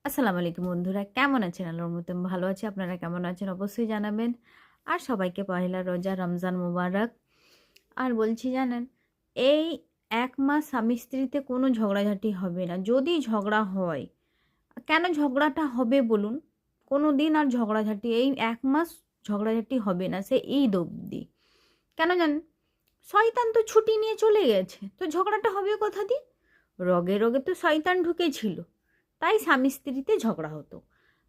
আসসালামু আলাইকুম বন্ধুরা, কেমন আছেন? আল্লাহর মতো ভালো আছি। আপনারা কেমন আছেন অবশ্যই জানাবেন। আর সবাইকে পহেলা রোজা রমজান মুবারক। আর বলছি জানেন, এই ১ মাস স্বামী স্ত্রীতে কোনো ঝগড়াঝাটি হবে না। যদি ঝগড়া হয়, কেন ঝগড়াটা হবে বলুন? কোনো দিন আর ঝগড়াঝাটি এই ১ মাস ঝগড়াঝাটি হবে না, সে ঈদ অবধি। কেন জানেন? শয়তান তো ছুটি নিয়ে চলে গেছে, তো ঝগড়াটা হবে কোথা দিয়ে? রগে রগে তো শয়তান ঢুকেছিল, তাই স্বামী স্ত্রীতে ঝগড়া হতো।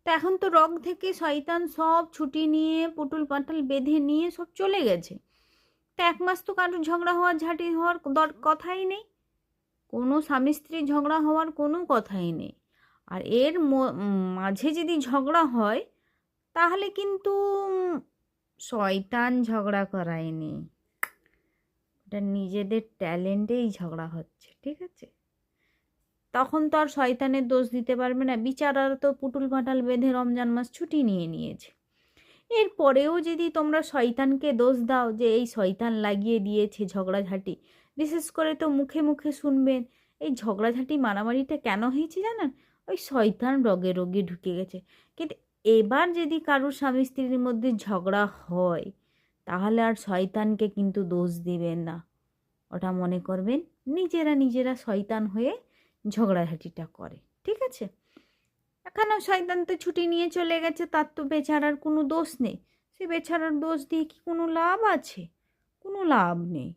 তো এখন তো রগ থেকে শয়তান সব ছুটি নিয়ে পুটুল পাটাল বেঁধে নিয়ে সব চলে গেছে। তো ১ মাস তো কারোর ঝগড়া হওয়ার ঝাঁটি হওয়ার কথাই নেই। কোনো স্বামী স্ত্রীর ঝগড়া হওয়ার কোনো কথাই নেই। আর এর মাঝে যদি ঝগড়া হয়, তাহলে কিন্তু শয়তান ঝগড়া করায়নি, ওটা নিজেদের ট্যালেন্টেই ঝগড়া হচ্ছে, ঠিক আছে? তখন তো আর শয়তানের দোষ দিতে পারবে না, বিচারারা তো পুটুল পাটাল বেঁধে রমজান মাস ছুটি নিয়ে নিয়েছে। এরপরেও যদি তোমরা শয়তানকে দোষ দাও যে এই শয়তান লাগিয়ে দিয়েছে ঝগড়াঝাটি, বিশেষ করে তো মুখে মুখে শুনবেন এই ঝগড়াঝাটি মারামারিটা কেন হয়েছে জানেন? ওই শয়তান রগে রগে ঢুকে গেছে। কিন্তু এবার যদি কারোর স্বামী স্ত্রীর মধ্যে ঝগড়া হয়, তাহলে আর শয়তানকে কিন্তু দোষ দিবেন না। ওটা মনে করবেন নিজেরা নিজেরা শয়তান হয়ে ঝগড়াঝাটিটা করে, ঠিক আছে? এখানে শয়তান তো ছুটি নিয়ে চলে গেছে, তার তো বেচারার কোনো দোষ নেই। সে বেচারার দোষ দিয়ে কি কোনো লাভ আছে? কোনো লাভ নেই,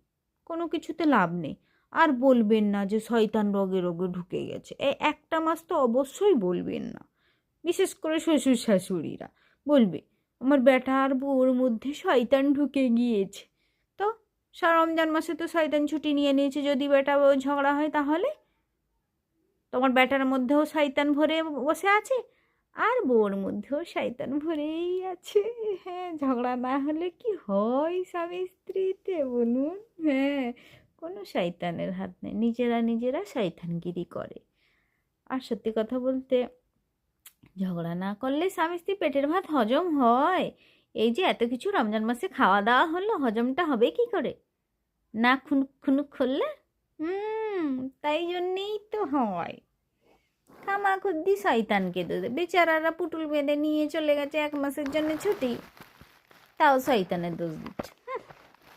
কোনো কিছুতে লাভ নেই। আর বলবেন না যে শয়তান রগে রগে ঢুকে গেছে, এই একটা মাস তো অবশ্যই বলবেন না। বিশেষ করে শ্বশুর শাশুড়িরা বলবে আমার বেটা আর বউর মধ্যে শয়তান ঢুকে গিয়েছে। তো রমজান মাসে তো শয়তান ছুটি নিয়ে নিয়েছে, যদি বেটা বউ ঝগড়া হয় তাহলে তোমার ব্যাটার মধ্যেও শয়তান ভরে বসে আছে, আর বউর মধ্যেও শয়তান ভরেই আছে। হ্যাঁ, ঝগড়া না হলে কি হয় স্বামী স্ত্রীতে বলুন? হ্যাঁ, কোনো শয়তানের হাত নেই, নিজেরা নিজেরা শয়তানগিরি করে। আর সত্যি কথা বলতে, ঝগড়া না করলে স্বামী স্ত্রী পেটের ভাত হজম হয়? এই যে এত কিছু রমজান মাসে খাওয়া দাওয়া হলো, হজমটা হবে কি করে? না খুনুক খুনুক করলে? হুম, তাই জন্যেই তো হয়। খামাখুদ্দি শয়তানকে দোষ দেয়। বেচারারা পুটুল বেঁধে নিয়ে চলে গেছে ১ মাসের জন্য ছুটি, তাও শয়তানের দোষ দিচ্ছে।